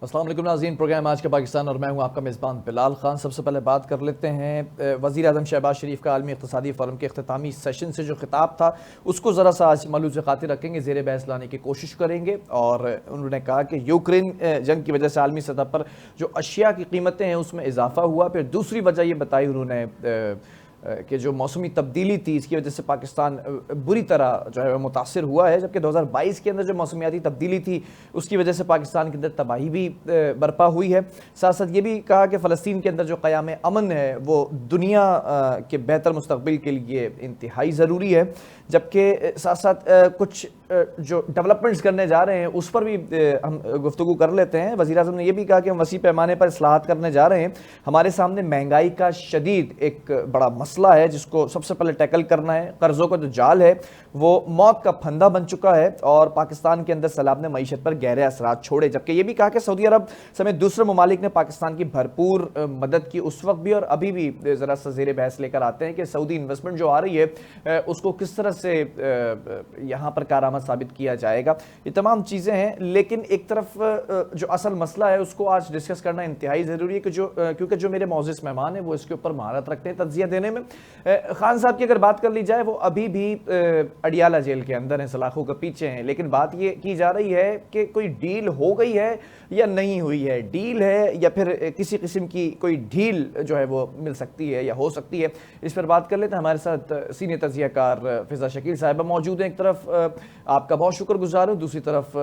السلام علیکم ناظرین، پروگرام آج کا پاکستان اور میں ہوں آپ کا میزبان بلال خان۔ سب سے پہلے بات کر لیتے ہیں وزیر اعظم شہباز شریف کا عالمی اقتصادی فورم کے اختتامی سیشن سے جو خطاب تھا اس کو ذرا سا آج ملحوظ خاطر رکھیں گے، زیر بحث لانے کی کوشش کریں گے۔ اور انہوں نے کہا کہ یوکرین جنگ کی وجہ سے عالمی سطح پر جو اشیاء کی قیمتیں ہیں اس میں اضافہ ہوا۔ پھر دوسری وجہ یہ بتائی انہوں نے کہ جو موسمی تبدیلی تھی اس کی وجہ سے پاکستان بری طرح جو ہے متاثر ہوا ہے، جبکہ 2022 کے اندر جو موسمیاتی تبدیلی تھی اس کی وجہ سے پاکستان کے اندر تباہی بھی برپا ہوئی ہے۔ ساتھ ساتھ یہ بھی کہا کہ فلسطین کے اندر جو قیام امن ہے وہ دنیا کے بہتر مستقبل کے لیے انتہائی ضروری ہے، جبکہ ساتھ ساتھ کچھ جو ڈیولپمنٹس کرنے جا رہے ہیں اس پر بھی ہم گفتگو کر لیتے ہیں۔ وزیر اعظم نے یہ بھی کہا کہ ہم وسیع پیمانے پر اصلاحات کرنے جا رہے ہیں، ہمارے سامنے مہنگائی کا شدید ایک بڑا مسئلہ ہے جس کو سب سے پہلے ٹیکل کرنا ہے۔ قرضوں کا جو جال ہے وہ موت کا پھندا بن چکا ہے اور پاکستان کے اندر سیلاب نے معیشت پر گہرے اثرات چھوڑے، جبکہ یہ بھی کہا کہ سعودی عرب سمیت دوسرے ممالک نے پاکستان کی بھرپور مدد کی اس وقت بھی اور ابھی بھی۔ ذرا سا زیر بحث لے کر آتے ہیں کہ سعودی انویسٹمنٹ جو آ رہی ہے اس کو کس طرح سے یہاں پر کارآمد ثابت کیا جائے گا، یہ تمام چیزیں ہیں۔ لیکن ایک طرف جو اصل مسئلہ ہے اس کو آج ڈسکس کرنا انتہائی ضروری ہے کہ کیونکہ جو میرے معزز مہمان ہیں وہ اس کے اوپر مہارت رکھتے ہیں تجزیہ دینے میں۔ خان صاحب کی اگر بات کر لی جائے وہ ابھی بھی اڈیالہ جیل کے اندر ہیں، سلاخوں کے پیچھے ہیں، لیکن بات یہ کی جا رہی ہے کہ کوئی ڈیل ہو گئی ہے یا نہیں ہوئی ہے، ڈیل ہے یا پھر کسی قسم کی کوئی ڈھیل جو ہے وہ مل سکتی ہے یا ہو سکتی ہے، اس پر بات کر لیتے ہیں۔ ہمارے ساتھ سینئر تجزیہ کار فضا شکیل صاحبہ موجود ہیں، ایک طرف آپ کا بہت شکر گزار ہوں، دوسری طرف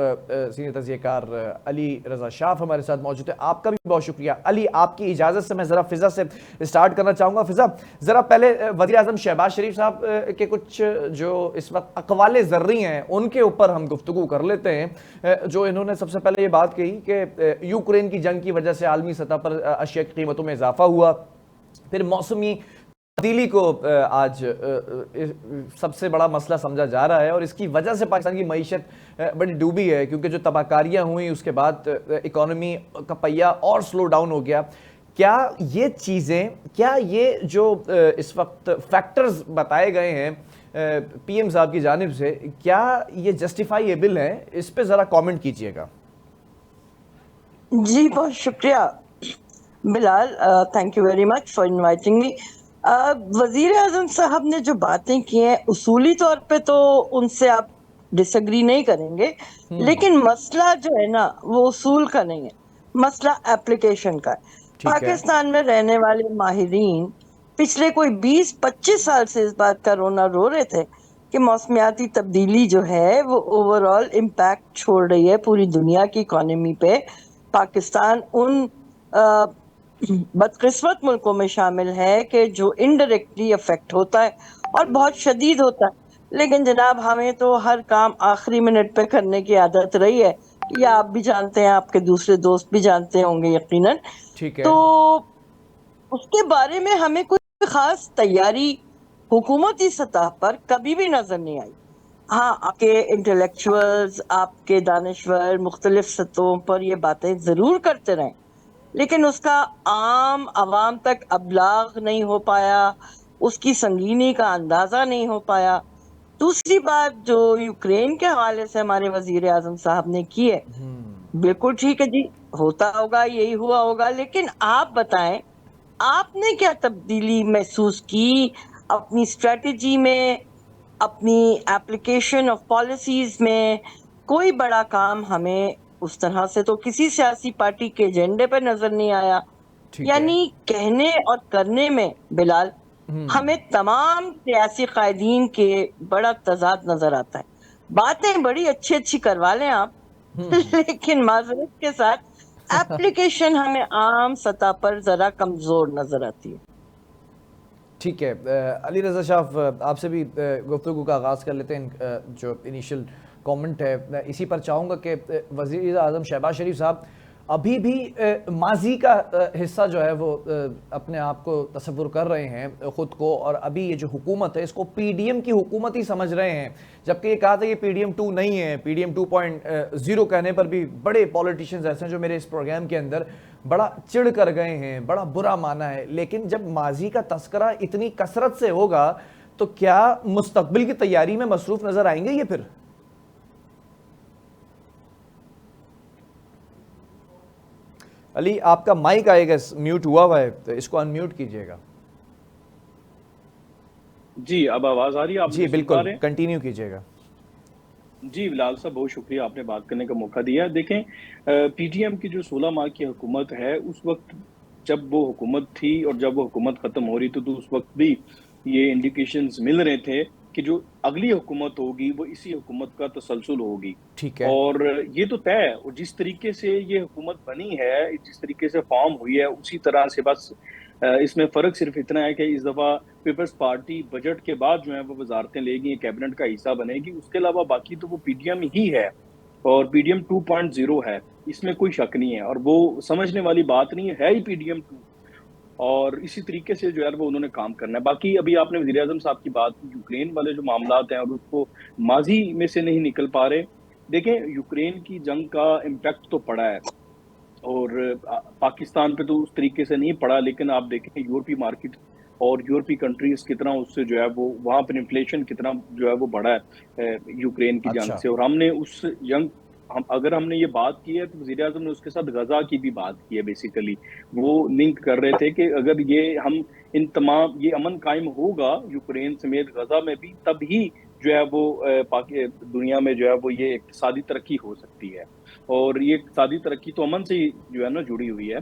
سینئر تجزیہ کار علی رضا شاف ہمارے ساتھ موجود ہے، آپ کا بھی بہت شکریہ۔ علی، آپ کی اجازت سے میں ذرا فضا سے اسٹارٹ کرنا چاہوں گا۔ فضا، ذرا پہلے وزیر اعظم شہباز شریف صاحب کے کچھ جو اس وقت اقوال زرعی ہیں ان کے اوپر ہم گفتگو کر لیتے ہیں۔ جو انہوں نے سب سے پہلے یہ بات کہی کہ یوکرین کی جنگ کی وجہ سے عالمی سطح پر اشیاء کی قیمتوں میں اضافہ ہوا، پھر موسمی تبدیلی کو آج سب سے بڑا مسئلہ سمجھا جا رہا ہے اور اس کی وجہ سے پاکستان کی معیشت بڑی ڈوبی ہے، کیونکہ جو تباہ کاریاں ہوئیں اس کے بعد اکانومی کا پہیہ اور سلو ڈاؤن ہو گیا۔ کیا یہ چیزیں، کیا یہ جو اس وقت فیکٹرز بتائے گئے ہیں پی ایم صاحب کی جانب سے، کیا یہ جسٹیفائیبل ہیں؟ اس پہ ذرا کامنٹ کیجئے گا۔ جی بہت شکریہ Bilal, thank you very much for inviting me. وزیر اعظم صاحب نے جو باتیں کی ہیں اصولی طور پہ تو ان سے آپ ڈس ایگری نہیں کریں گے، لیکن مسئلہ جو ہے نا وہ اصول کا نہیں ہے، مسئلہ اپلیکیشن کا ہے۔ پاکستان میں رہنے والے ماہرین پچھلے کوئی 20-25 سال سے اس بات کا رونا رو رہے تھے کہ موسمیاتی تبدیلی جو ہے وہ اوور آل امپیکٹ چھوڑ رہی ہے پوری دنیا کی اکانومی پہ۔ پاکستان ان بدقسمت ملکوں میں شامل ہے کہ جو انڈائریکٹلی افیکٹ ہوتا ہے اور بہت شدید ہوتا ہے، لیکن جناب ہمیں تو ہر کام آخری منٹ پہ کرنے کی عادت رہی ہے، یا آپ بھی جانتے ہیں، آپ کے دوسرے دوست بھی جانتے ہوں گے یقیناً۔ تو اس کے بارے میں ہمیں کوئی خاص تیاری حکومتی سطح پر کبھی بھی نظر نہیں آئی۔ ہاں، آپ کے انٹلیکچوئلز، آپ کے دانشور مختلف سطحوں پر یہ باتیں ضرور کرتے رہیں، لیکن اس کا عام عوام تک ابلاغ نہیں ہو پایا، اس کی سنگینی کا اندازہ نہیں ہو پایا۔ دوسری بات جو یوکرین کے حوالے سے ہمارے وزیر اعظم صاحب نے کی ہے، بالکل ٹھیک ہے جی، ہوتا ہوگا، یہی ہوا ہوگا، لیکن آپ بتائیں آپ نے کیا تبدیلی محسوس کی اپنی اسٹریٹجی میں، اپنی ایپلیکیشن آف پالیسیز میں؟ کوئی بڑا کام ہمیں اس طرح سے تو کسی سیاسی پارٹی کے ایجنڈے پہ نظر نہیں آیا۔ یعنی کہنے اور کرنے میں بلال ہمیں تمام سیاسی قائدین کے بڑا تضاد نظر آتا ہے۔ باتیں بڑی اچھی اچھی کروا لیں آپ، لیکن معذرت کے ساتھ ایپلیکیشن ہمیں عام سطح پر ذرا کمزور نظر آتی ہے۔ ٹھیک ہے، علی رضا شاف آپ سے بھی گفتگو کا آغاز کر لیتے ہیں۔ جو انیشل کامنٹ ہے اسی پر چاہوں گا کہ وزیر اعظم شہباز شریف صاحب ابھی بھی ماضی کا حصہ جو ہے وہ اپنے آپ کو تصور کر رہے ہیں خود کو، اور ابھی یہ جو حکومت ہے اس کو پی ڈی ایم کی حکومت ہی سمجھ رہے ہیں، جبکہ یہ کہا تھا یہ پی ڈی ایم 2 نہیں ہے، پی ڈی ایم 2.0 کہنے پر بھی بڑے پولیٹیشنز ایسے ہیں جو میرے اس پروگرام کے اندر بڑا چڑ کر گئے ہیں، بڑا برا مانا ہے۔ لیکن جب ماضی کا تذکرہ اتنی کثرت سے ہوگا تو کیا مستقبل کی تیاری میں مصروف نظر آئیں گے یہ پھر؟ علی آپ کا مائک آئے گا میوٹ ہوا ہے تو اس کو ان میوٹ کیجیے گا. جی اب آواز آ رہی ہے, آپ جی مجھے سن پا بالکل رہے ہیں؟ کنٹینیو کیجیے گا. جی بلال صاحب بہت شکریہ, آپ نے بات کرنے کا موقع دیا. دیکھیں پی ٹی ایم کی جو 16 ماہ کی حکومت ہے, اس وقت جب وہ حکومت تھی اور جب وہ حکومت ختم ہو رہی تھی تو اس وقت بھی یہ انڈیکیشنز مل رہے تھے کہ جو اگلی حکومت ہوگی وہ اسی حکومت کا تسلسل ہوگی. ٹھیک ہے. اور یہ تو طے ہے, اور جس طریقے سے یہ حکومت بنی ہے, جس طریقے سے فارم ہوئی ہے, اسی طرح سے بس اس میں فرق صرف اتنا ہے کہ اس دفعہ پیپلز پارٹی بجٹ کے بعد جو ہے وہ وزارتیں لے گی, کیبنٹ کا حصہ بنے گی. اس کے علاوہ باقی تو وہ پی ڈی ایم ہی ہے, اور پی ڈی ایم 2.0 ہے, اس میں کوئی شک نہیں ہے, اور وہ سمجھنے والی بات نہیں ہے ہی پی ڈی ایم 2. اور اسی طریقے سے جو ہے وہ انہوں نے کام کرنا ہے. باقی ابھی آپ نے وزیر اعظم صاحب کی بات کی, یوکرین والے جو معاملات ہیں اور اس کو ماضی میں سے نہیں نکل پا رہے. دیکھیں یوکرین کی جنگ کا امپیکٹ تو پڑا ہے, اور پاکستان پہ تو اس طریقے سے نہیں پڑا, لیکن آپ دیکھیں یورپی مارکیٹ اور یورپی کنٹریز کتنا اس سے جو ہے وہ وہاں پر انفلیشن کتنا جو ہے وہ بڑھا ہے یوکرین کی جنگ اچھا سے. اور ہم نے اس جنگ اگر ہم نے یہ بات کی ہے تو وزیر اعظم نے اس کے ساتھ غزہ کی بھی بات کی ہے. بیسیکلی وہ لنک کر رہے تھے کہ اگر یہ ہم ان تمام یہ امن قائم ہوگا یوکرین سمیت غزہ میں بھی, تب ہی جو ہے وہ دنیا میں جو ہے وہ یہ اقتصادی ترقی ہو سکتی ہے. اور یہ اقتصادی ترقی تو امن سے ہی جو ہے نا جڑی ہوئی ہے.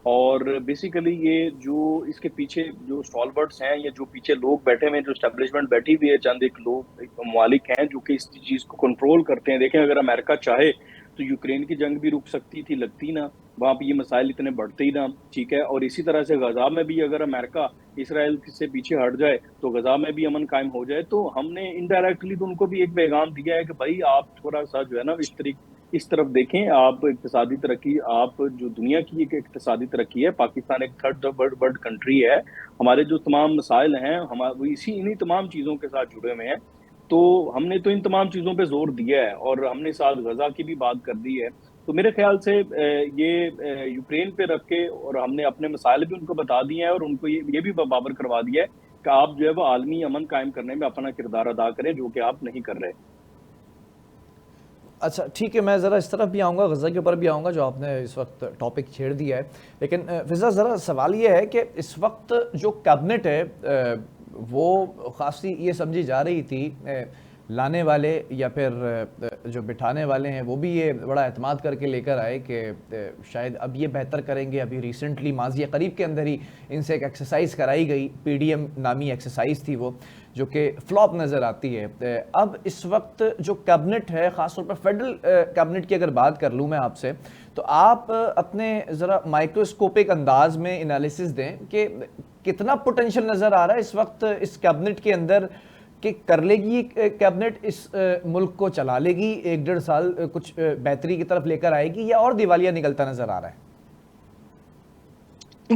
اور بیسیکلی یہ جو اس کے پیچھے جو اسٹالورٹس ہیں یا جو پیچھے لوگ بیٹھے ہوئے ہیں, جو اسٹیبلشمنٹ بیٹھی ہوئی ہے, چند ایک لوگ ممالک ہیں جو کہ اس چیز کو کنٹرول کرتے ہیں. دیکھیں اگر امریکہ چاہے تو یوکرین کی جنگ بھی رک سکتی تھی, لگتی نا, وہاں پہ یہ مسائل اتنے بڑھتے ہی نا, ٹھیک ہے. اور اسی طرح سے غزہ میں بھی اگر امریکہ اسرائیل سے پیچھے ہٹ جائے تو غزہ میں بھی امن قائم ہو جائے. تو ہم نے انڈائریکٹلی تو ان کو بھی ایک پیغام دیا ہے کہ بھائی آپ تھوڑا سا جو ہے نا اس طرف دیکھیں. آپ اقتصادی ترقی, آپ جو دنیا کی ایک اقتصادی ترقی ہے, پاکستان ایک تھرڈ ورلڈ کنٹری ہے, ہمارے جو تمام مسائل ہیں وہ انہی تمام چیزوں کے ساتھ جڑے ہوئے ہیں. تو ہم نے تو ان تمام چیزوں پہ زور دیا ہے, اور ہم نے ساتھ غزہ کی بھی بات کر دی ہے. تو میرے خیال سے یہ یوکرین پہ رکھ کے, اور ہم نے اپنے مسائل بھی ان کو بتا دیے ہیں, اور ان کو یہ بھی بابر کروا دیا ہے کہ آپ جو ہے وہ عالمی امن قائم کرنے میں اپنا کردار ادا کریں, جو کہ آپ نہیں کر رہے. اچھا ٹھیک ہے, میں ذرا اس طرف بھی آؤں گا, غزہ کے اوپر بھی آؤں گا جو آپ نے اس وقت ٹاپک چھیڑ دیا ہے. لیکن فضا ذرا سوال یہ ہے کہ اس وقت جو کیبنٹ ہے وہ خاصی یہ سمجھی جا رہی تھی, لانے والے یا پھر جو بٹھانے والے ہیں وہ بھی یہ بڑا اعتماد کر کے لے کر آئے کہ شاید اب یہ بہتر کریں گے. ابھی ریسنٹلی ماضی قریب کے اندر ہی ان سے ایک ایکسرسائز کرائی گئی, پی ڈی ایم نامی ایکسرسائز تھی وہ, جو کہ فلاپ نظر آتی ہے. اب اس وقت جو کیبنٹ ہے, خاص طور پر فیڈرل کیبنٹ کی اگر بات کر لوں میں آپ سے, تو آپ اپنے ذرا مائکروسکوپک انداز میں انالیسس دیں کہ کتنا پوٹینشیل نظر آ رہا ہے اس وقت اس کیبنٹ کے اندر کہ کر لے گی کیبنٹ اس ملک کو, چلا لے گی 1-1.5 سال, کچھ بہتری کی طرف لے کر آئے گی, یا اور دیوالیہ نکلتا نظر آ رہا ہے؟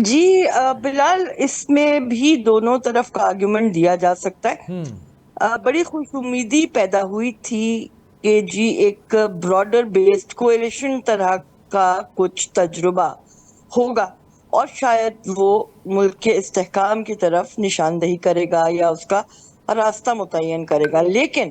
جی بلال, اس میں بھی دونوں طرف کا آرگیومنٹ دیا جا سکتا ہے. بڑی خوش امیدی پیدا ہوئی تھی کہ جی ایک براڈر بیسڈ کولیشن طرح کا کچھ تجربہ ہوگا, اور شاید وہ ملک کے استحکام کی طرف نشاندہی کرے گا یا اس کا راستہ متعین کرے گا. لیکن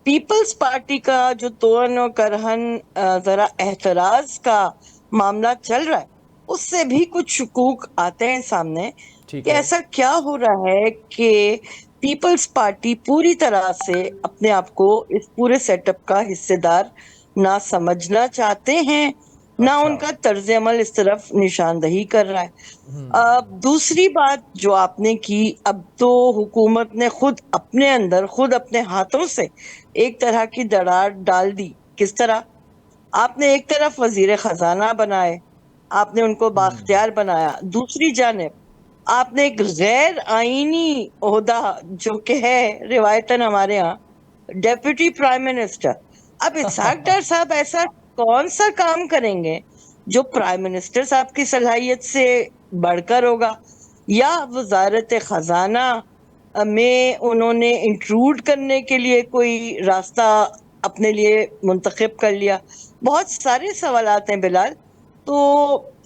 پیپلز پارٹی کا جو توہن و کرہن ذرا احتراز کا معاملہ چل رہا ہے, اس سے بھی کچھ شکوک آتے ہیں سامنے کہ ایسا کیا ہو رہا ہے کہ پیپلز پارٹی پوری طرح سے اپنے آپ کو اس پورے سیٹ اپ کا حصے دار نہ سمجھنا چاہتے ہیں, نہ ان کا طرز عمل اس طرف نشاندہی کر رہا ہے. دوسری بات جو آپ نے کی, اب تو حکومت نے خود اپنے اندر, خود اپنے ہاتھوں سے ایک طرح کی دراڑ ڈال دی. کس طرح؟ آپ نے ایک طرف وزیر خزانہ بنائے, آپ نے ان کو بااختیار بنایا, دوسری جانب آپ نے ایک غیر آئینی عہدہ جو کہ ہے روایتاً ہمارے ہاں ڈیپٹی پرائم منسٹر. اب اسحاق ڈار صاحب ایسا کون سا کام کریں گے جو پرائم منسٹر صاحب کی صلاحیت سے بڑھ کر ہوگا, یا وزارت خزانہ میں انہوں نے انٹروڈ کرنے کے لیے کوئی راستہ اپنے لیے منتخب کر لیا؟ بہت سارے سوالات ہیں بلال. تو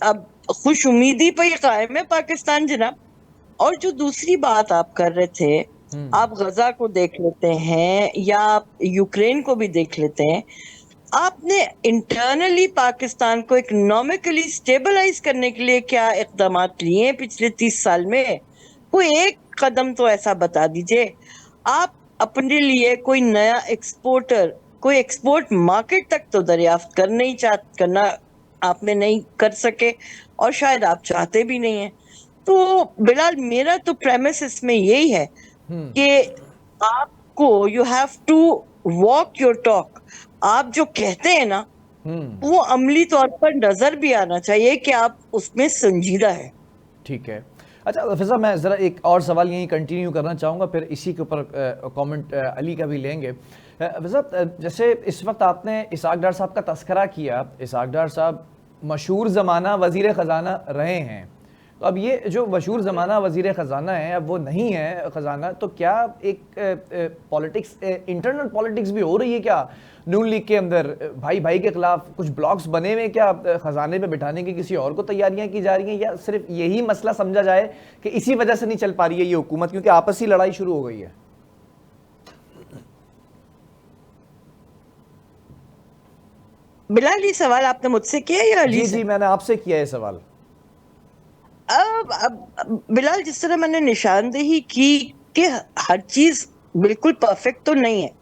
اب خوش امیدی پہ ہی قائم ہے پاکستان جناب. اور جو دوسری بات آپ کر رہے تھے, آپ غزہ کو دیکھ لیتے ہیں یا آپ یوکرین کو بھی دیکھ لیتے ہیں, آپ نے انٹرنلی پاکستان کو اکنامکلی سٹیبلائز کرنے کے لیے کیا اقدامات لیے ہیں پچھلے 30 سال میں؟ کوئی ایک قدم تو ایسا بتا دیجئے. آپ اپنے لیے کوئی نیا ایکسپورٹر، کوئی ایکسپورٹ مارکیٹ تک تو دریافت کرنا آپ نے نہیں کر سکے، اور شاید آپ چاہتے بھی نہیں ہیں. تو بلال، میرا تو پریمس اس میں یہی ہے کہ آپ کو you have to walk your talk. آپ جو کہتے ہیں نا وہ عملی طور پر نظر بھی آنا چاہیے کہ آپ اس میں سنجیدہ ہے. ٹھیک ہے. اچھا فضا، میں ذرا ایک اور سوال یہیں کنٹینیو کرنا چاہوں گا، پھر اسی کے اوپر کامنٹ علی کا بھی لیں گے. فضا، جیسے اس وقت آپ نے اسحاق ڈار صاحب کا تذکرہ کیا، اسحاق ڈار صاحب مشہور زمانہ وزیر خزانہ رہے ہیں، تو اب یہ جو مشہور زمانہ وزیر خزانہ ہے اب وہ نہیں ہے خزانہ، تو کیا ایک پالیٹکس، انٹرنل پالیٹکس بھی ہو رہی ہے کیا نون لیگ کے اندر؟ بھائی بھائی کے خلاف کچھ بلاکس بنے ہوئے کیا خزانے پہ بٹھانے کی کسی اور کو تیاریاں کی جا رہی ہیں، یا صرف یہی مسئلہ سمجھا جائے کہ اسی وجہ سے نہیں چل پا رہی ہے یہ حکومت کیونکہ آپسی لڑائی شروع ہو گئی ہے؟ بلال، یہ سوال آپ نے مجھ سے کیا یا علی سے؟ جی میں نے آپ سے کیا یہ سوال. اب بلال، جس طرح میں نے نشاندہی کی کہ ہر چیز بالکل پرفیکٹ تو نہیں ہے،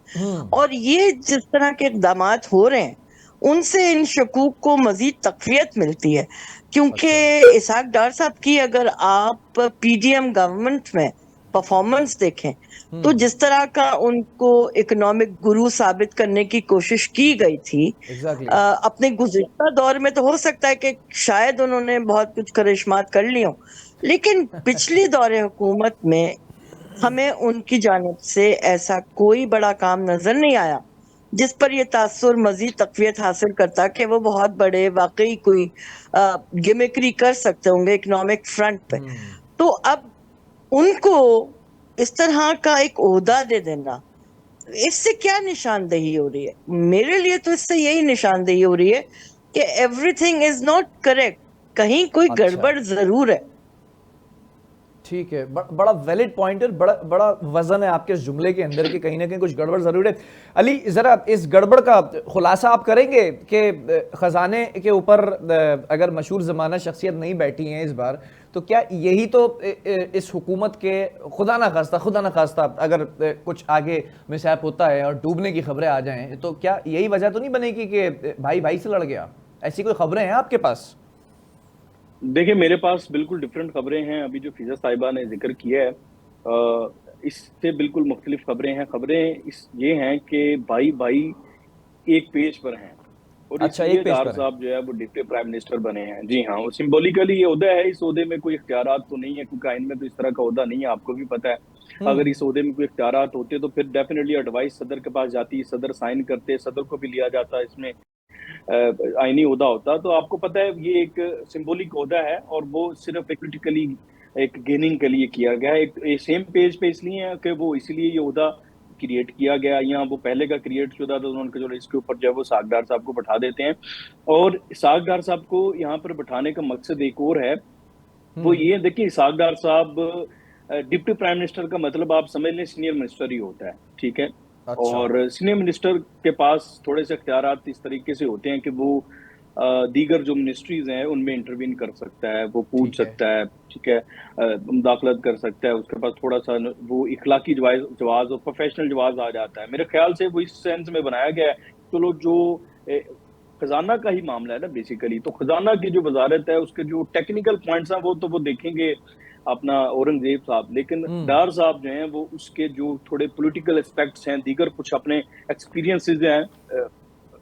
اور یہ جس طرح کے اقدامات ہو رہے ہیں ان سے ان شکوک کو مزید تقویت ملتی ہے. کیونکہ اسحاق ڈار صاحب کی اگر آپ پی ڈی ایم گورنمنٹ میں پرفارمنس دیکھیں تو جس طرح کا ان کو اکنامک گرو ثابت کرنے کی کوشش کی گئی تھی اپنے گزشتہ دور میں، تو ہو سکتا ہے کہ شاید انہوں نے بہت کچھ کرشمات کر لی ہوں، لیکن پچھلی دور حکومت میں ہمیں ان کی جانب سے ایسا کوئی بڑا کام نظر نہیں آیا جس پر یہ تاثر مزید تقویت حاصل کرتا کہ وہ بہت بڑے واقعی کوئی گیمکری کر سکتے ہوں گے اکنامک فرنٹ پہ. تو اب ان کو اس طرح کا ایک عہدہ دے دینا، اس سے کیا نشاندہی ہو رہی ہے؟ میرے لیے تو اس سے یہی نشاندہی ہو رہی ہے کہ every thing is not correct, کہیں کوئی گڑبڑ ضرور ہے. ٹھیک ہے، بڑا ویلڈ پوائنٹ ہے، بڑا وزن ہے آپ کے اس جملے کے اندر کہ کہیں نہ کہیں کچھ گڑبڑ ضرور ہے. علی، ذرا اس گڑبڑ کا خلاصہ آپ کریں گے کہ خزانے کے اوپر اگر مشہور زمانہ شخصیت نہیں بیٹھی ہیں اس بار، تو کیا یہی تو اس حکومت کے خدا نہ خواستہ اگر کچھ آگے مسائب ہوتا ہے اور ڈوبنے کی خبریں آ جائیں تو کیا یہی وجہ تو نہیں بنے گی کہ بھائی بھائی سے لڑ گیا؟ ایسی کوئی خبریں ہیں آپ کے پاس؟ دیکھیں، میرے پاس بالکل ڈیفرنٹ خبریں ہیں. ابھی جو فضا صاحبہ نے ذکر کیا ہے اس سے بالکل مختلف خبریں ہیں. خبریں یہ ہیں کہ بھائی بھائی ایک پیج پر ہیں، اور اس لیے ڈار صاحب جو ہے وہ ڈپٹی پرائم منسٹر بنے ہیں. جی ہاں، وہ سمبولیکلی یہ عہدہ ہے. اس عہدے میں کوئی اختیارات تو نہیں ہے کیونکہ آئین میں تو اس طرح کا عہدہ نہیں ہے، آپ کو بھی پتہ ہے. اگر اس عہدے میں کوئی اختیارات ہوتے تو پھر ڈیفینیٹلی ایڈوائس صدر کے پاس جاتی، صدر سائن کرتے، صدر کو بھی لیا جاتا، اس میں آئینی عہدہ ہوتا. تو آپ کو پتہ ہے یہ ایک سمبولک عہدہ ہے اور وہ صرف پولیٹیکلی ایک گیننگ کے لیے کیا گیا ہے. ایک سیم پیج پہ اس لیے ہے کہ وہ اس لیے یہ عہدہ کریٹ کیا گیا، یا وہ پہلے کا کریٹ شدہ تھا، انہوں نے اس کے اوپر جو ہے وہ اسحاق ڈار صاحب کو بٹھا دیتے ہیں. اور اسحاق ڈار صاحب کو یہاں پر بٹھانے کا مقصد ایک اور ہے، وہ یہ دیکھیں اسحاق ڈار صاحب ڈپٹی پرائم منسٹر کا مطلب آپ سمجھ لیں سینئر منسٹر ہی ہوتا ہے، ٹھیک ہے. اور سینئر منسٹر کے پاس تھوڑے سے اختیارات اس طریقے سے ہوتے ہیں کہ وہ دیگر جو منسٹریز ہیں ان میں انٹروین کر سکتا ہے، وہ پوچھ سکتا ہے، ٹھیک ہے، مداخلت کر سکتا ہے. اس کے پاس تھوڑا سا وہ اخلاقی جواز اور پروفیشنل جواز آ جاتا ہے. میرے خیال سے وہ اس سینس میں بنایا گیا ہے. چلو جو خزانہ کا ہی معاملہ ہے نا بیسیکلی، تو خزانہ کی جو وزارت ہے اس کے جو ٹیکنیکل پوائنٹس ہیں وہ دیکھیں گے اپنا اورنگزیب صاحب، لیکن ڈار صاحب جو ہیں وہ اس کے جو تھوڑے پولیٹیکل اسپیکٹس ہیں، دیگر کچھ اپنے ایکسپیرینسز ہیں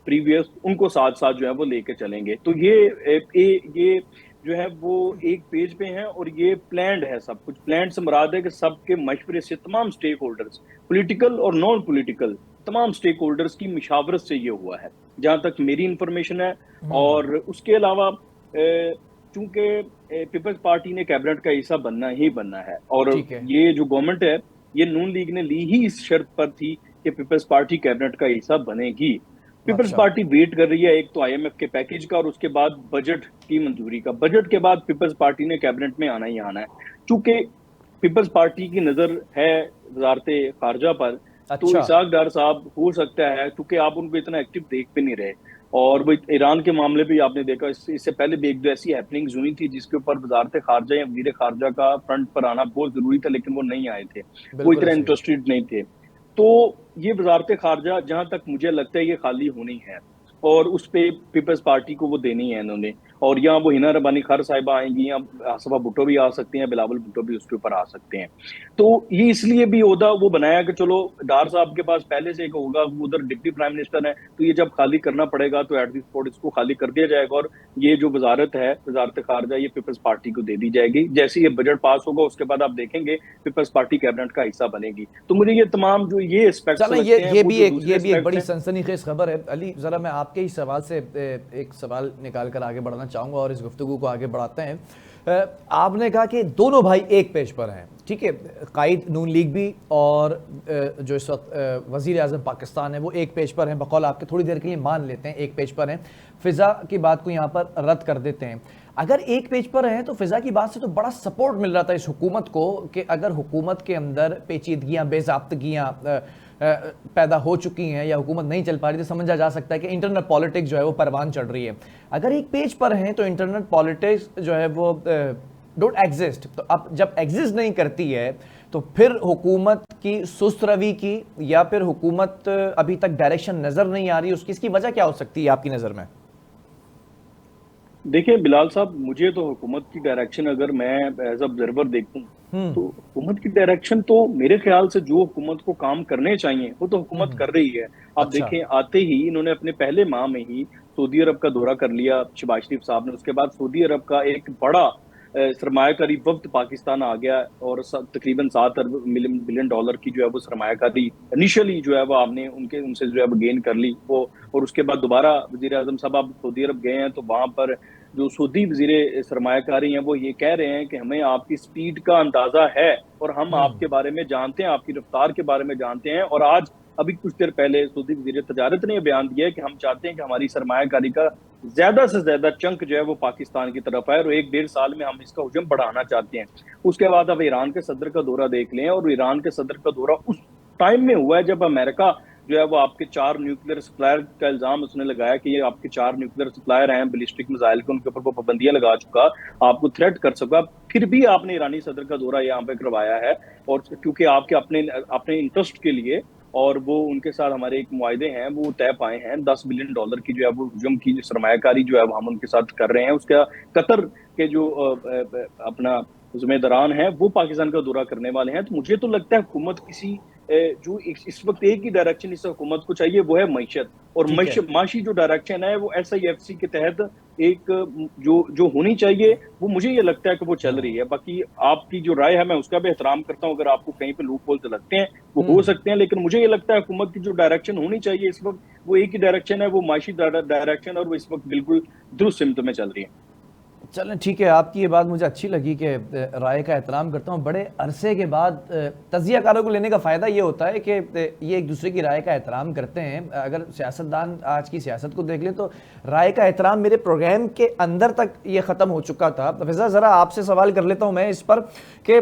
پریویس، ان کو ساتھ ساتھ جو ہے وہ لے کے چلیں گے. تو یہ جو ہے وہ ایک پیج پہ ہیں اور یہ پلانڈ ہے. سب کچھ پلانڈ سے مراد ہے کہ سب کے مشورے سے تمام سٹیک ہولڈرز، پولیٹیکل اور نان پولیٹیکل، تمام سٹیک ہولڈرز کی مشاورت سے یہ ہوا ہے جہاں تک میری انفارمیشن ہے. اور اس کے علاوہ چونکہ پیپلز پارٹی نے کیبنٹ کا حصہ بننا ہی بننا ہے، اور یہ جو گورنمنٹ ہے یہ نون لیگ نے لی ہی اس شرط پر تھی کہ پیپلز پارٹی کیبنٹ کا حصہ بنے گی. پیپلز پارٹی ویٹ کر رہی ہے ایک تو آئی ایم ایف کے پیکیج کا اور اس کے بعد بجٹ کی منظوری کا. بجٹ کے بعد پیپلز پارٹی نے کیبنٹ میں آنا ہی آنا ہے. چونکہ پیپلز پارٹی کی نظر ہے وزارت خارجہ پر تو اسحاق ڈار صاحب ہو سکتا ہے کیونکہ آپ ان کو اتنا ایکٹیو دیکھ بھی نہیں رہے، اور وہ ایران کے معاملے بھی آپ نے دیکھا، اس سے پہلے بھی ایک دو ایسی ہیپننگز ہوئی تھی جس کے اوپر وزارت خارجہ یا وزیر خارجہ کا فرنٹ پر آنا بہت ضروری تھا، لیکن وہ نہیں آئے تھے، وہ اتنا انٹرسٹڈ نہیں تھے. تو یہ وزارت خارجہ جہاں تک مجھے لگتا ہے یہ خالی ہونی ہے، اور اس پہ پیپلز پارٹی کو وہ دینی ہے انہوں نے. اور یہاں وہ ہنا ربانی خر صاحبہ آئیں گی، یا آصفہ بھٹو بھی آ سکتے ہیں، بلاول بھٹو بھی اس کے اوپر آ سکتے ہیں. تو یہ اس لیے بھی عہدہ وہ بنایا کہ چلو ڈار صاحب کے پاس پہلے سے ایک ہوگا، وہ ادھر ڈپٹی پرائم منسٹر ہے، تو یہ جب خالی کرنا پڑے گا تو ایٹ دی اسپاٹ اس کو خالی کر دیا جائے گا، اور یہ جو وزارت ہے وزارت خارجہ یہ پیپلز پارٹی کو دے دی جائے گی. جیسے یہ بجٹ پاس ہوگا اس کے بعد آپ دیکھیں گے پیپلز پارٹی کیبنٹ کا حصہ بنے گی. تو مجھے یہ تمام جو یہ اسپیکٹس لگتے ہیں، یہ بھی ایک بڑی سنسنی خیز خبر ہے. علی ذرا میں آپ کے ہی سوال سے ایک سوال نکال کر آگے بڑھنا چاہوں گا اور اس گفتگو کو آگے بڑھاتے ہیں. آپ نے کہا کہ دونوں بھائی ایک پیج پر ہیں، ٹھیک ہے، قائد نون لیگ بھی اور جو اس وقت وزیر اعظم پاکستان ہے وہ ایک پیج پر ہیں، بقول آپ کے تھوڑی دیر کے لیے مان لیتے ہیں ایک پیج پر ہیں، فضا کی بات کو یہاں پر رد کر دیتے ہیں. اگر ایک پیج پر ہیں تو فضا کی بات سے تو بڑا سپورٹ مل رہا تھا اس حکومت کو کہ اگر حکومت کے اندر پیچیدگیاں بے ضابطگیاں پیدا ہو چکی ہیں یا حکومت نہیں چل پا رہی، تو سمجھا جا سکتا ہے کہ انٹرنل پالیٹکس جو ہے وہ پروان چڑھ رہی ہے. اگر ایک پیج پر ہیں تو انٹرنل پالیٹکس جو ہے وہ ڈونٹ ایگزسٹ. تو اب جب ایگزسٹ نہیں کرتی ہے تو پھر حکومت کی سست روی کی یا پھر حکومت ابھی تک ڈائریکشن نظر نہیں آ رہی، اس کی وجہ کیا ہو سکتی ہے آپ کی نظر میں؟ دیکھیں بلال صاحب، مجھے تو حکومت کی ڈائریکشن اگر میں ایز آبزرور دیکھوں تو حکومت کی ڈائریکشن تو میرے خیال سے جو حکومت کو کام کرنے چاہیے وہ تو حکومت کر رہی ہے. آپ دیکھیں آتے ہی انہوں نے اپنے پہلے ماہ میں ہی سعودی عرب کا دورہ کر لیا شہباز شریف صاحب نے. اس کے بعد سعودی عرب کا ایک بڑا سرمایہ کاری وفد پاکستان آ گیا اور تقریباً $7 بلین کی جو ہے وہ سرمایہ کاری انیشلی جو ہے وہ آپ نے ان سے جو ہے وہ گین کر لی وہ. اور اس کے بعد دوبارہ وزیر اعظم صاحب آپ سعودی عرب گئے ہیں تو وہاں پر جو سعودی وزیر سرمایہ کاری ہیں وہ یہ کہہ رہے ہیں کہ ہمیں آپ کی سپیڈ کا اندازہ ہے اور ہم آپ کے بارے میں جانتے ہیں، آپ کی رفتار کے بارے میں جانتے ہیں. اور آج ابھی کچھ دیر پہلے سعودی وزیر تجارت نے بیان دیا ہے کہ ہم چاہتے ہیں کہ ہماری سرمایہ کاری کا زیادہ سے زیادہ چنک جو ہے وہ پاکستان کی طرف ہے، اور 1-1.5 سال میں ہم اس کا حجم بڑھانا چاہتے ہیں. اس کے بعد اب ایران کے صدر کا دورہ دیکھ لیں، اور ایران کے صدر کا دورہ اس ٹائم میں ہوا ہے جب امریکہ جو ہے وہ آپ کے 4 نیوکلیر سپلائر کا الزام اس نے لگایا کہ یہ آپ کے 4 نیوکلیر سپلائر ہیں بیلسٹک میزائل کے، ان کے اوپر وہ پابندیاں لگا چکا، آپ کو تھریٹ کر سکا. پھر بھی آپ نے ایرانی صدر کا دورہ یہاں پہ کروایا ہے، اور کیونکہ آپ کے اپنے انٹرسٹ کے لیے، اور وہ ان کے ساتھ ہمارے ایک معاہدے ہیں وہ طے پائے ہیں. $10 بلین کی جو ہے وہ حجم کی سرمایہ کاری جو ہے وہ ہم ان کے ساتھ کر رہے ہیں. اس کا قطر کے جو اپنا ذمہ داران ہیں وہ پاکستان کا دورہ کرنے والے ہیں. تو مجھے تو لگتا ہے حکومت کسی جو اس وقت ایک ہی ڈائریکشن اس حکومت کو چاہیے وہ ہے معیشت، اور معاشی جو ڈائریکشن ہے وہ SIFC کے تحت ایک جو ہونی چاہیے وہ مجھے یہ لگتا ہے کہ وہ چل رہی ہے. باقی آپ کی جو رائے ہے میں اس کا بھی احترام کرتا ہوں، اگر آپ کو کہیں پہ لوپ ہولز لگتے ہیں وہ ہو سکتے ہیں، لیکن مجھے یہ لگتا ہے حکومت کی جو ڈائریکشن ہونی چاہیے اس وقت وہ ایک ہی ڈائریکشن ہے، وہ معاشی ڈائریکشن، اور وہ اس وقت بالکل درست سمت میں چل رہی ہے. چلیں ٹھیک ہے، آپ کی یہ بات مجھے اچھی لگی کہ رائے کا احترام کرتا ہوں. بڑے عرصے کے بعد تجزیہ کاروں کو لینے کا فائدہ یہ ہوتا ہے کہ یہ ایک دوسرے کی رائے کا احترام کرتے ہیں. اگر سیاستدان آج کی سیاست کو دیکھ لیں تو رائے کا احترام میرے پروگرام کے اندر تک یہ ختم ہو چکا تھا. فضا ذرا آپ سے سوال کر لیتا ہوں میں اس پر کہ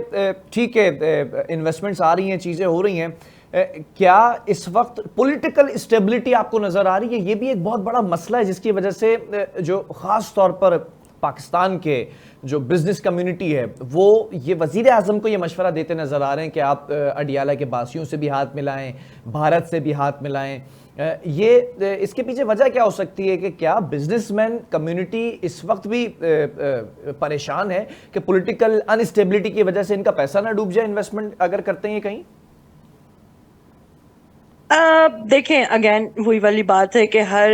ٹھیک ہے انویسٹمنٹس آ رہی ہیں، چیزیں ہو رہی ہیں، کیا اس وقت پولیٹیکل اسٹیبلٹی آپ کو نظر آ رہی ہے؟ یہ بھی ایک بہت بڑا مسئلہ ہے جس کی وجہ سے جو خاص طور پر پاکستان کے جو بزنس کمیونٹی ہے وہ یہ وزیر اعظم کو یہ مشورہ دیتے نظر آ رہے ہیں کہ آپ اڈیالہ کے باسیوں سے بھی ہاتھ ملائیں، بھارت سے بھی ہاتھ ملائیں. یہ اس کے پیچھے وجہ کیا ہو سکتی ہے کہ کیا بزنس مین کمیونٹی اس وقت بھی پریشان ہے کہ پولیٹیکل انسٹیبلٹی کی وجہ سے ان کا پیسہ نہ ڈوب جائے انویسٹمنٹ اگر کرتے ہیں کہیں؟ دیکھیں اگین وہی والی بات ہے کہ ہر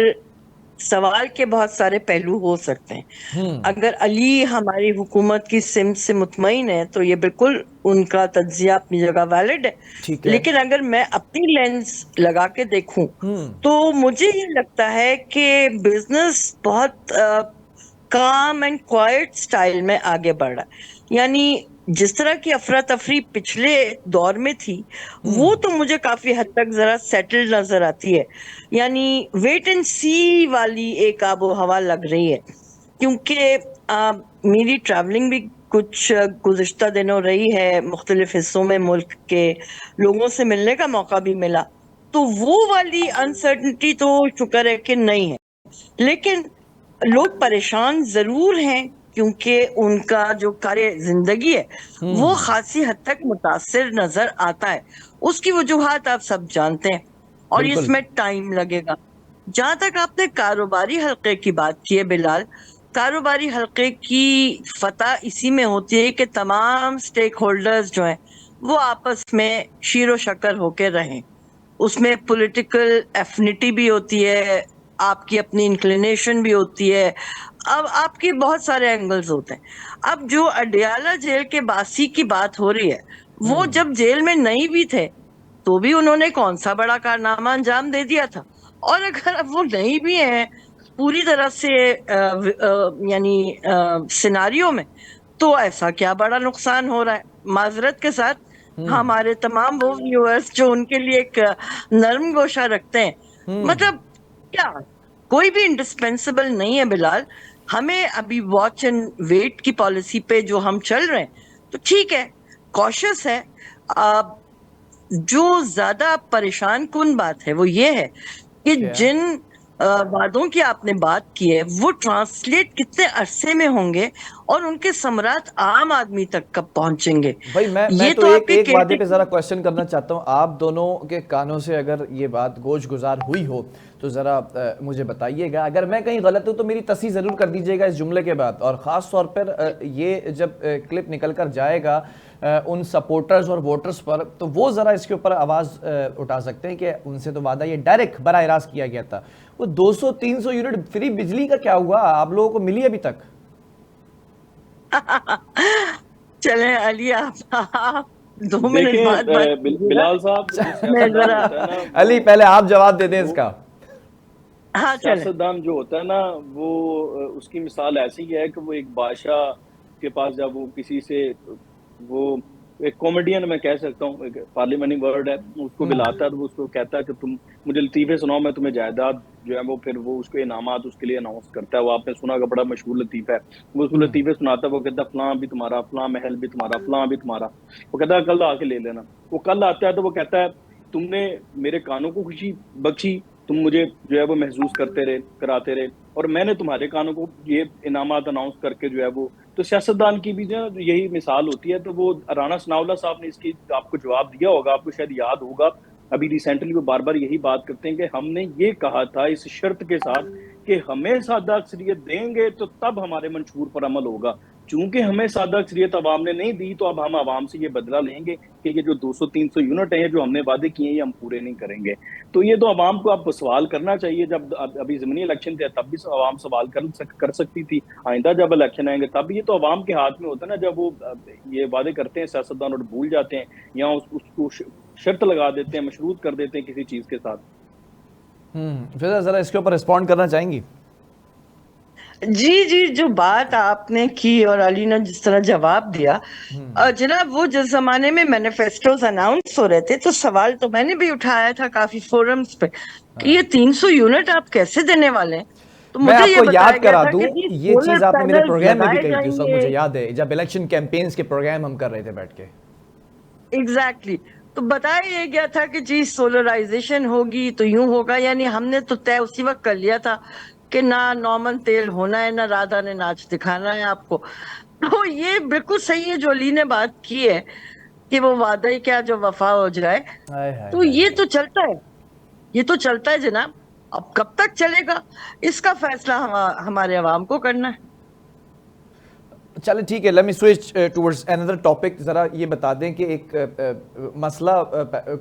سوال کے بہت سارے پہلو ہو سکتے ہیں. اگر علی ہماری حکومت کی سمت سے مطمئن ہے تو یہ بالکل ان کا تجزیہ اپنی جگہ ویلڈ ہے، لیکن اگر میں اپنی لینس لگا کے دیکھوں تو مجھے یہ لگتا ہے کہ بزنس بہت کام اینڈ کوائٹ سٹائل میں آگے بڑھ رہا ہے. یعنی جس طرح کی افراتفری پچھلے دور میں تھی وہ تو مجھے کافی حد تک ذرا سیٹل نظر آتی ہے. یعنی ویٹ اینڈ سی والی ایک آب و ہوا لگ رہی ہے، کیونکہ میری ٹریولنگ بھی کچھ گزشتہ دنوں رہی ہے مختلف حصوں میں ملک کے لوگوں سے ملنے کا موقع بھی ملا، تو وہ والی انسرٹنٹی تو شکر ہے کہ نہیں ہے، لیکن لوگ پریشان ضرور ہیں کیونکہ ان کا جو کار زندگی ہے وہ خاصی حد تک متاثر نظر آتا ہے. اس کی وجوہات آپ سب جانتے ہیں اور اس بالکل. میں ٹائم لگے گا. جہاں تک آپ نے کاروباری حلقے کی بات کی ہے بلال، کاروباری حلقے کی فتح اسی میں ہوتی ہے کہ تمام سٹیک ہولڈرز جو ہیں وہ آپس میں شیر و شکر ہو کے رہیں. اس میں پولیٹیکل ایفنیٹی بھی ہوتی ہے، آپ کی اپنی انکلینیشن بھی ہوتی ہے، اب آپ کی بہت سارے اینگلز ہوتے ہیں. اب جو اڈیالہ جیل کے باسی کی بات ہو رہی ہے، وہ جب جیل میں نہیں بھی تھے تو بھی انہوں نے کون سا بڑا کارنامہ انجام دے دیا تھا، اور اگر اب وہ نہیں بھی ہیں پوری طرح سے یعنی سیناریو میں، تو ایسا کیا بڑا نقصان ہو رہا ہے. معذرت کے ساتھ ہمارے تمام وہ ویورز جو ان کے لیے ایک نرم گوشہ رکھتے ہیں، مطلب کیا کوئی بھی انڈسپینسیبل نہیں ہے بلال. ہمیں ابھی واچ اینڈ ویٹ کی پالیسی پہ جو ہم چل رہے ہیں تو ٹھیک ہے، کوشس ہے. جو زیادہ پریشان کن بات ہے وہ یہ ہے کہ جن وعدوں کی آپ نے بات کی ہے وہ ٹرانسلیٹ کتنے عرصے میں ہوں گے اور ان کے ثمرات عام آدمی تک کب پہنچیں گے. بھائی میں تو ایک وعدے پہ ذرا کوشچن کرنا چاہتا ہوں. آپ دونوں کے کانوں سے اگر یہ بات گوش گزار ہوئی ہو تو ذرا مجھے بتائیے گا. اگر میں کہیں غلط ہوں تو میری تصحیح ضرور کر دیجیے گا اس جملے کے بعد. اور خاص طور پر یہ جب کلپ نکل کر جائے گا ان سپورٹرز اور ووٹرز پر تو وہ ذرا اس کے اوپر آواز اٹھا سکتے ہیں کہ ان سے تو وعدہ یہ ڈائریکٹ براہ راست کیا گیا تھا. وہ 200-300 یونٹ فری بجلی کا کیا ہوا؟ آپ لوگوں کو ملی ابھی تک؟ چلیں علی آپ 2 منٹ بعد بلال صاحب علی پہلے آپ جواب دے دیں اس کا. سیاستدان جو ہوتا ہے نا وہ اس کی مثال ایسی ہے کہ وہ ایک بادشاہ کے پاس جب وہ کسی سے وہ ایک کامیڈین میں کہہ سکتا ہوں، ایک پارلیمنی ورڈ ہے، اس کو بلاتا ہے تو وہ اس کو کہتا ہے کہ تم مجھے لطیفے سناؤ، میں تمہیں جائیداد جو ہے وہ پھر وہ اس کو انعامات اس کے لیے اناؤنس کرتا ہے. وہ آپ نے سنا کا بڑا مشہور لطیفہ ہے. وہ اس کو لطیفے سناتا ہے، وہ کہتا ہے فلاں بھی تمہارا، فلاں محل بھی تمہارا، فلاں بھی تمہارا. وہ کہتا ہے کل آ کے لے لینا. وہ کل آتا ہے تو وہ کہتا ہے تم نے میرے کانوں کو خوشی بخشی، تم مجھے جو ہے وہ محسوس کراتے رہے، اور میں نے تمہارے کانوں کو یہ انعامات اناؤنس کر کے جو ہے وہ. تو سیاستدان کی بھی جو یہی مثال ہوتی ہے. تو وہ رانا ثناءاللہ صاحب نے اس کی آپ کو جواب دیا ہوگا، آپ کو شاید یاد ہوگا، ابھی ریسنٹلی وہ بار بار یہی بات کرتے ہیں کہ ہم نے یہ کہا تھا اس شرط کے ساتھ کہ ہمیں سادہ اکثریت دیں گے تو تب ہمارے منشور پر عمل ہوگا. چونکہ ہمیں سادہ اکثریت عوام نے نہیں دی تو اب ہم عوام سے یہ بدلہ لیں گے کہ یہ جو 200-300 یونٹ ہیں جو ہم نے وعدے کیے ہیں یہ ہم پورے نہیں کریں گے. تو یہ تو عوام کو اب سوال کرنا چاہیے. جب ابھی ضمنی الیکشن تھے تب بھی عوام سوال کر سکتی تھی، آئندہ جب الیکشن آئیں گے تب یہ تو عوام کے ہاتھ میں ہوتا ہے نا. جب وہ یہ وعدے کرتے ہیں سیاستدان اور بھول جاتے ہیں یا اس کو شرط لگا دیتے ہیں، مشروط کر دیتے ہیں کسی چیز کے ساتھ. فضا ذرا اس کے اوپر رسپونڈ کرنا چاہیں گی؟ جی جو بات آپ نے کی اور علی نے جس طرح جواب دیا، جناب وہ جس زمانے میں مینیفیسٹوز اناؤنس ہو رہے تھے تو سوال تو میں نے بھی اٹھایا تھا کافی فورمز پہ کہ یہ 300 یونٹ آپ کیسے دینے والے ہیں. تو میں آپ کو یاد کرا دوں یہ سولر چیز آپ نے میرے پروگرام میں بھی پینلز کہی تھی، سب لگائے مجھے یاد ہے جب الیکشن کیمپینز کے پروگرام ہم کر رہے تھے بیٹھ کے. ایگزیکٹلی. تو بتایا یہ گیا تھا کہ جی سولرائزیشن ہوگی تو یوں ہوگا، یعنی ہم نے تو طے اسی وقت کر لیا تھا کہ نہ نارمن تیل ہونا ہے، نہ رادھا نے ناچ دکھانا ہے آپ کو. تو یہ بالکل صحیح ہے جو علی نے بات کی ہے کہ وہ وعدہ ہی کیا جو وفا ہو جائے. تو یہ تو چلتا ہے، یہ تو چلتا ہے جناب. اب کب تک چلے گا اس کا فیصلہ ہمارے عوام کو کرنا ہے. چلیں ٹھیک ہے، let me switch towards another topic. ذرا یہ بتا دیں کہ ایک مسئلہ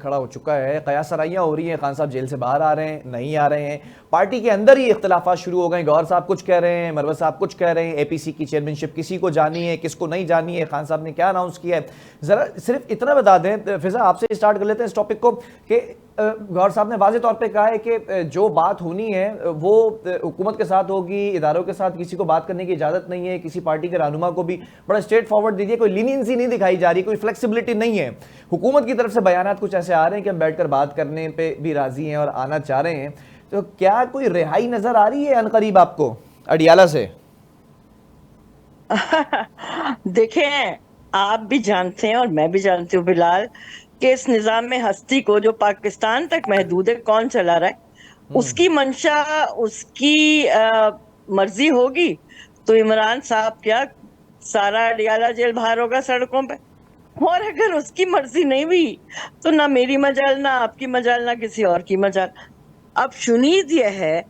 کھڑا ہو چکا ہے، قیاس سرائیاں ہو رہی ہیں، خان صاحب جیل سے باہر آ رہے ہیں نہیں آ رہے ہیں، پارٹی کے اندر ہی اختلافات شروع ہو گئے. گوہر صاحب کچھ کہہ رہے ہیں، مروت صاحب کچھ کہہ رہے ہیں، اے پی سی کی چیئرمین شپ کسی کو جانی ہے کس کو نہیں جانی ہے، خان صاحب نے کیا اناؤنس کیا ہے. ذرا صرف اتنا بتا دیں فضا، آپ سے اسٹارٹ کر لیتے ہیں اس ٹاپک کو، کہ گوہر صاحب نے واضح طور پہ کہا ہے کہ جو بات ہونی ہے وہ حکومت کے ساتھ ہوگی، اداروں کے ساتھ کسی کو بات کرنے کی اجازت نہیں ہے، کسی پارٹی کے رہنما کو بھی بڑا اسٹریٹ فارورڈ دیجیے، کوئی لینینسی نہیں دکھائی جا رہی، کوئی فلیکسیبلٹی نہیں ہے. حکومت کی طرف سے بیانات کچھ ایسے آ رہے ہیں کہ ہم بیٹھ کر بات کرنے پہ بھی راضی ہیں اور آنا چاہ رہے ہیں. تو کیا کوئی رہائی نظر آ رہی ہے عنقریب آپ کو اڈیالہ سے؟ دیکھیں آپ بھی جانتے ہیں اور میں بھی جانتی ہوں بلال کہ اس نظام میں ہستی کو جو پاکستان تک محدود ہے کون چلا رہا ہے، اس کی منشا، اس کی مرضی ہوگی تو عمران صاحب کیا سارا اڈیالہ جیل باہر ہوگا سڑکوں پہ، اور اگر اس کی مرضی نہیں ہوئی تو نہ میری مجال، نہ آپ کی مجال، نہ کسی اور کی مجال۔ اب شنید یہ ہے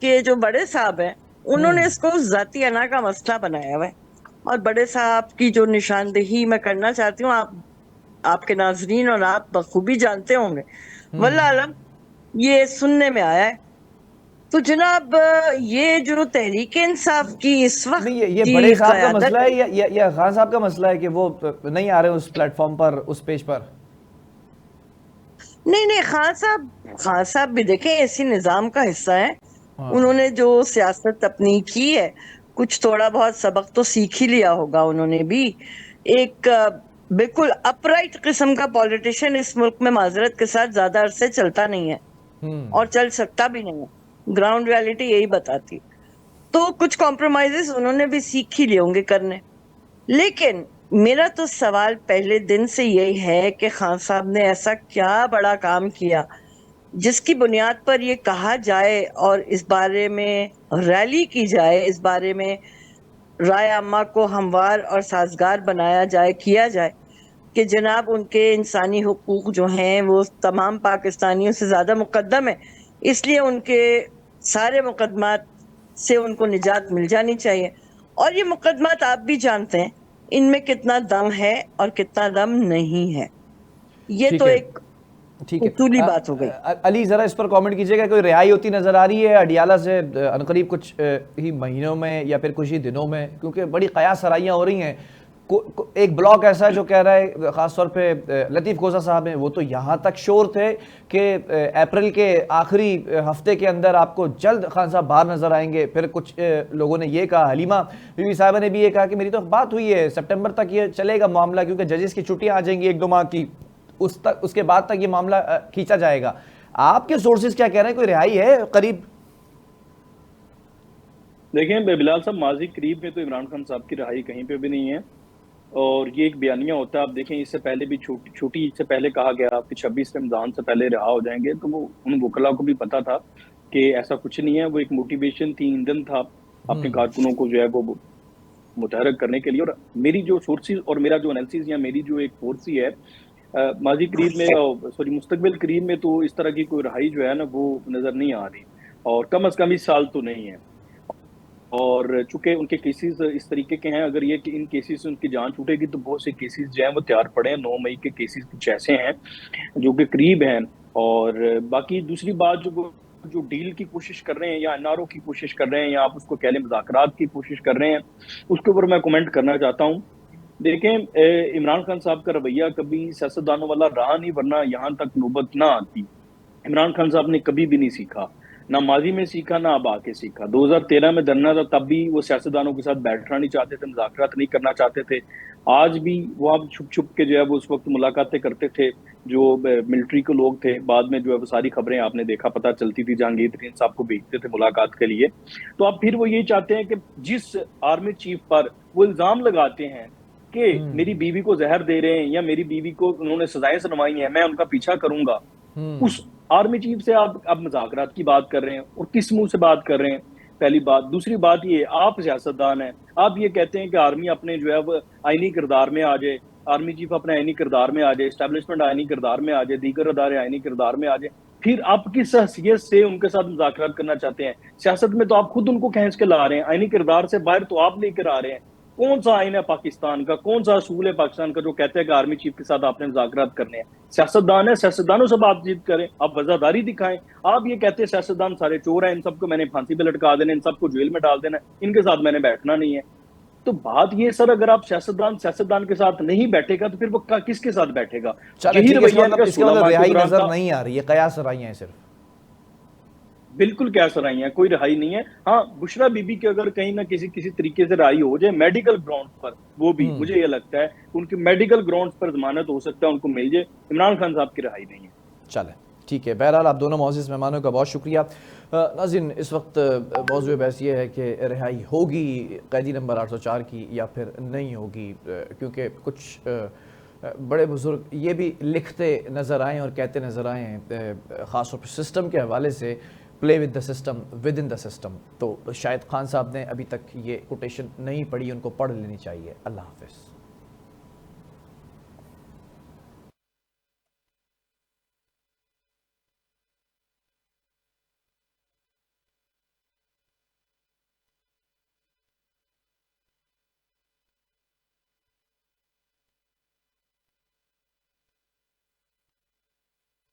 کہ جو بڑے صاحب ہیں انہوں نے اس کو ذاتی انا کا مسئلہ بنایا ہوا ہے، اور بڑے صاحب کی جو نشاندہی میں کرنا چاہتی ہوں، آپ کے ناظرین اور آپ بخوبی جانتے ہوں گے، واللہ عالم یہ سننے میں آیا ہے۔ تو جناب یہ جو تحریک انصاف کی اس وقت نہیں یہ کی بڑے صاحب کا مسئلہ قیادت ہے یا خان صاحب کا مسئلہ ہے کہ وہ نہیں آ رہے اس پلیٹ فارم پر، اس پیج پر؟ نہیں خان صاحب بھی دیکھیں اسی نظام کا حصہ ہے، انہوں نے جو سیاست اپنی کی ہے کچھ تھوڑا بہت سبق تو سیکھ ہی لیا ہوگا انہوں نے بھی۔ ایک بالکل اپرائٹ قسم کا پولیٹیشین اس ملک میں معذرت کے ساتھ زیادہ عرصے چلتا نہیں ہے اور چل سکتا بھی نہیں ہے، گراؤنڈ ریالٹی یہی بتاتی۔ تو کچھ کمپرومائزز انہوں نے بھی سیکھ ہی لیے ہوں گے کرنے، لیکن میرا تو سوال پہلے دن سے یہی ہے کہ خان صاحب نے ایسا کیا بڑا کام کیا جس کی بنیاد پر یہ کہا جائے اور اس بارے میں ریلی کی جائے، اس بارے میں رائے عامہ کو ہموار اور سازگار بنایا جائے، کیا جائے کہ جناب ان کے انسانی حقوق جو ہیں وہ تمام پاکستانیوں سے زیادہ مقدم ہے، اس لیے ان کے سارے مقدمات سے ان کو نجات مل جانی چاہیے۔ اور یہ مقدمات آپ بھی جانتے ہیں ان میں کتنا دم ہے اور کتنا دم نہیں ہے، یہ ٹھیک تو ہے، ایک ٹھیک ہے۔ اصولی بات ہو گئی۔ علی ذرا اس پر کامنٹ کیجئے گا، کوئی رہائی ہوتی نظر آ رہی ہے اڈیالہ سے عنقریب کچھ ہی مہینوں میں یا پھر کچھ ہی دنوں میں؟ کیونکہ بڑی قیاس سرائیاں ہو رہی ہیں، ایک بلاک ایسا ہے جو کہہ رہا ہے، خاص طور پہ لطیف کھوسہ صاحب ہیں، وہ تو یہاں تک شور تھے کہ اپریل کے آخری ہفتے کے اندر آپ کو جلد خان صاحب باہر نظر آئیں گے۔ پھر کچھ لوگوں نے یہ کہا، حلیمہ بی بی صاحبہ نے بھی یہ کہا کہ میری تو بات ہوئی ہے سپٹمبر تک یہ چلے گا معاملہ، کیونکہ ججز کی چھٹیاں آ جائیں گی 1-2 ماہ کی، اس کے بعد تک یہ معاملہ کھینچا جائے گا۔ آپ کے سورسز کیا کہہ رہے ہیں، کوئی رہائی ہے قریب؟ دیکھیں بلال صاحب، ماضی قریب میں تو عمران خان صاحب کی رہائی کہیں پہ بھی نہیں ہے، اور یہ ایک بیانیہ ہوتا ہے۔ آپ دیکھیں اس سے پہلے بھی چھوٹی سے پہلے کہا گیا کہ 26 رمضان سے پہلے رہا ہو جائیں گے، تو وہ ان وکلاء کو بھی پتا تھا کہ ایسا کچھ نہیں ہے، وہ ایک موٹیویشن تھی، ایندھن تھا اپنے کارکنوں کو جو ہے وہ متحرک کرنے کے لیے۔ اور میری جو سورسز اور میرا جو انالیسز یا میری جو ایک فورس ہی ہے، ماضی قریب میں مستقبل قریب میں تو اس طرح کی کوئی رہائی جو ہے نا وہ نظر نہیں آ رہی، اور کم از کم اس سال تو نہیں ہے۔ اور چونکہ ان کے کیسز اس طریقے کے ہیں، اگر یہ کہ ان کیسز سے ان کی جان چھوٹے گی تو بہت سے کیسز جو ہیں وہ تیار پڑے ہیں۔ 9 مئی کے کیسز کچھ ایسے ہیں جو کہ قریب ہیں۔ اور باقی دوسری بات، جو ڈیل کی کوشش کر رہے ہیں یا این آر او کی کوشش کر رہے ہیں یا آپ اس کو کہہ لیں مذاکرات کی کوشش کر رہے ہیں، اس کے اوپر میں کومنٹ کرنا چاہتا ہوں۔ دیکھیں عمران خان صاحب کا رویہ کبھی سیاستدانوں والا رہا نہیں، ورنہ یہاں تک نوبت نہ آتی۔ عمران خان صاحب نے کبھی بھی نہیں سیکھا، نہ ماضی میں سیکھا نہ اب آ کے سیکھا۔ 2013 میں دھرنا تھا، تب بھی وہ سیاستدانوں کے ساتھ بیٹھنا نہیں چاہتے تھے، مذاکرات نہیں کرنا چاہتے تھے۔ آج بھی وہ آپ چھپ چھپ کے جو ہے وہ اس وقت ملاقاتیں کرتے تھے، جو ملٹری کے لوگ تھے، بعد میں جو ہے وہ ساری خبریں آپ نے دیکھا پتہ چلتی تھی، جہانگیر ترین صاحب کو بھیجتے تھے ملاقات کے لیے۔ تو اب پھر وہ یہ چاہتے ہیں کہ جس آرمی چیف پر وہ الزام لگاتے ہیں کہ میری بیوی کو زہر دے رہے ہیں یا میری بیوی کو انہوں نے سزائیں سنوائی ہیں، میں ان کا پیچھا کروں گا، اس آرمی چیف سے آپ اب مذاکرات کی بات کر رہے ہیں، اور کس منہ سے بات کر رہے ہیں؟ پہلی بات۔ دوسری بات یہ، آپ سیاستدان ہیں، آپ یہ کہتے ہیں کہ آرمی اپنے جو ہے وہ آئینی کردار میں آ جائے، آرمی چیف اپنے آئینی کردار میں آ جائے، اسٹیبلشمنٹ آئینی کردار میں آ جائے، دیگر ادارے آئینی کردار میں آ جائے، پھر آپ کس حیثیت سے ان کے ساتھ مذاکرات کرنا چاہتے ہیں؟ سیاست میں تو آپ خود ان کو کھینچ کے لا رہے ہیں، آئینی کردار سے باہر تو آپ لے کر آ رہے ہیں۔ کون سا آئین ہے پاکستان کا، کون سا اصول ہے پاکستان کا جو کہتا ہے کہ آرمی چیف کے ساتھ آپ نے مذاکرات کرنے ہیں؟ سیاستدان ہے، سیاستدانوں سے بات چیت کریں، آپ وفاداری دکھائیں۔ آپ یہ کہتے ہیں سیاستدان سارے چور ہیں، ان سب کو میں نے پھانسی پہ لٹکا دینا، ان سب کو جیل میں ڈال دینا، ان کے ساتھ میں نے بیٹھنا نہیں ہے۔ تو بات یہ سر، اگر آپ سیاستدان کے ساتھ نہیں بیٹھے گا تو پھر وہ کس کے ساتھ بیٹھے گا؟ چلیں یہی ٹھیک ہے، رویہ ان کا اس کا مطلب 16 ماہ کے رہائی دوران نظر تھا۔ نہیں آ رہی، یہ قیاس سرائیاں ہیں صرف۔ بالکل کیا سرائیاں ہیں، کوئی رہائی نہیں ہے۔ ہاں بشرا بی بی کی اگر کہیں نہ کسی طریقے سے رہائی ہو جائے میڈیکل گراؤنڈ پر، وہ بھی مجھے یہ لگتا ہے ان کی میڈیکل گراؤنڈ پر ضمانت ہو سکتا ہے ان کو مل جائے۔ عمران خان صاحب کی رہائی نہیں ہے۔ چلیں ٹھیک ہے، بہرحال آپ دونوں معزز مہمانوں کا بہت شکریہ۔ ناظرین، اس وقت موضوع بحث یہ ہے کہ رہائی ہوگی قیدی نمبر 804 کی یا پھر نہیں ہوگی، کیونکہ کچھ بڑے بزرگ یہ بھی لکھتے نظر آئیں اور کہتے نظر آئیں، خاص طور پر سسٹم کے حوالے سے، play with the system with in the system, تو شاید خان صاحب نے ابھی تک یہ کوٹیشن نہیں پڑھی، ان کو پڑھ لینی چاہیے۔ اللہ حافظ۔